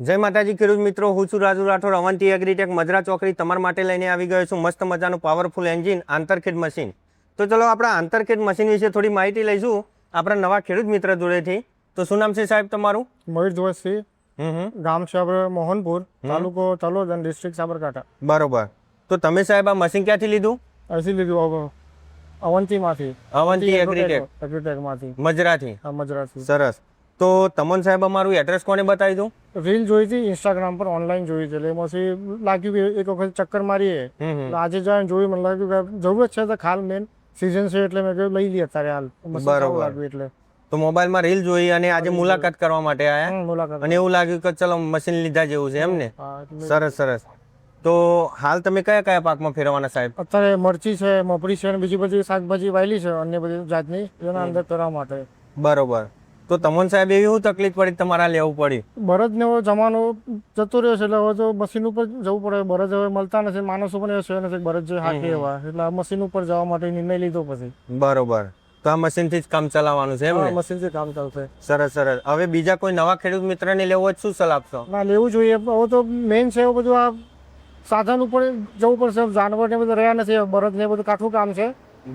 જય માતાજી ખેડૂત મિત્રો, હું છું રાજુ રાઠોડ. અવંતી એગ્રીટેક મજરા ચોકડી તમારા માટે લઈને આવી ગયો છું મસ્ત મજાનું પાવરફુલ એન્જિન આંતરખેડ મશીન. તો ચલો આપણા આંતરખેડ મશીન વિશે થોડી માહિતી લઈશું આપણા નવા ખેડૂત મિત્ર જોડેથી. તો શું નામ છે સાહેબ તમારું? મયુર ધ્વજસિંહ, ગામ છે આપણે મોહનપુર, તાલુકો તલોદ અને ડિસ્ટ્રિક્ટ સાબરકાંઠા. બરોબર. તો તમે સાહેબ આ મશીન ક્યાંથી લીધું? અહીંથી લીધું અવંતીમાંથી. અવંતી એગ્રીટેક એગ્રીટેકમાંથી. મજરાથી. મજરાથી. સરસ. તો તમને સાહેબ અમારું એડ્રેસ કોને બતાવી દઉં? રીલ જોઈ હતી ઇન્સ્ટાગ્રામ પર, ઓનલાઈન જોઈ હતી, એટલે એમાંથી લાગ્યું કે એક વખત ચક્કર મારીએ. એટલે આજે જાય જોયું, મને લાગ્યું કે જરૂરત છે તો ખાલ મેન સિઝન છે એટલે મેં કહ્યું લઈ લઈએ અત્યારે હાલ. બરોબર. લાગ્યું એટલે તો મોબાઈલમાં રીલ જોઈ અને આજે મુલાકાત કરવા માટે આવ્યા મુલાકાત. અને એવું લાગ્યું કે ચલો મશીન લીધા જેવું છે એમ ને? સરસ સરસ. તો હાલ તમે કયા કયા પાકમાં ફેરવાના સાહેબ? અત્યારે મરચી છે, મપડી છે અને બીજી બધી શાકભાજી વાયેલી છે અન્ય બધી જાતની, એના અંદર કરવા માટે. બરોબર. તો તમને સાહેબ એવી શું તકલીફ પડી તમારા લેવું પડી? બળદને એવો જમાનો જતો રહ્યો છે એટલે હવે તો મશીન ઉપર જવું પડે. બળદ હવે મળતા નથી, માણસો પણ એવા છે નથી બળદ જે હાકે એવા, એટલે આ મશીન ઉપર જવા માટે નિર્ણય લીધો પછી. બરોબર. તો આ મશીનથી જ કામ ચલાવવાનું છે એમ ને? મશીનથી કામ ચાલશે. સરસ સરસ. હવે બીજા કોઈ નવા ખેડૂત મિત્રને લેવો હોય શું સલાહ આપશો? ના, લેવું જોઈએ. હવે તો મેઇન છે એવું બધું, આ સાધન ઉપર જવું પડશે. જાનવર ને બધું રહ્યા નથી, બળદ ને બધું કાઠું કામ છે.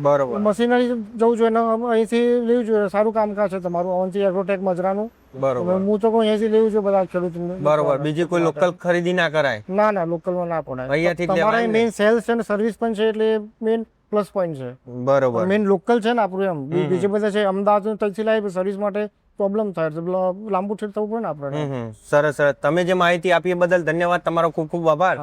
બરોબર. મશીનરી જવું જોઈએ, અહીંથી લેવું જોઈએ. સારું કામકાજ છે તમારું અવંતી એગ્રોટેક મજરાનું. બરોબર. હું તો કોઈ અહીંથી લેવું જોઈએ બધા ખેડૂતોને. બરોબર. બીજી કોઈ લોકલ ખરીદી ના કરાય? ના ના, લોકલમાં ના પડાય. અહીંયાથી જ તમારા લેવાય. મેઇન સેલ્સ અને સર્વિસ પણ છે એટલે મેઇન પ્લસ પોઈન્ટ છે. બરોબર. મેઇન લોકલ છે ને આપણું એમ. બીજે બધા છે અમદાવાદ ત્યાંથી લાવી સર્વિસ માટે પ્રોબ્લેમ થાય તો લાંબુ થયું થવું પડે ને આપણે. સરસ સરસ. તમે જે માહિતી આપી એ બદલ ધન્યવાદ, તમારો ખૂબ ખૂબ આભાર.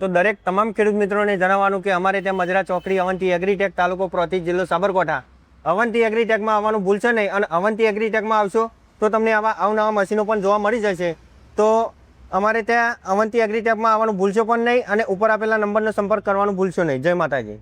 તો દરેક તમામ ખેડૂત મિત્રોને જણાવવાનું કે અમારે ત્યાં મજરા ચોકડી અવંતી એગ્રીટેક, તાલુકો પ્રોથી, જિલ્લો સાબરકાંઠા. અવંતી એગ્રીટેકમાં આવવાનું ભૂલશો નહીં અને અવંતી એગ્રીટેકમાં આવશો તો તમને આવા અવનવા મશીનો પણ જોવા મળી જશે. તો અમારે ત્યાં અવંતી એગ્રીટેકમાં આવવાનું ભૂલશો પણ નહીં અને ઉપર આપેલા નંબરનો સંપર્ક કરવાનું ભૂલશો નહીં. જય માતાજી.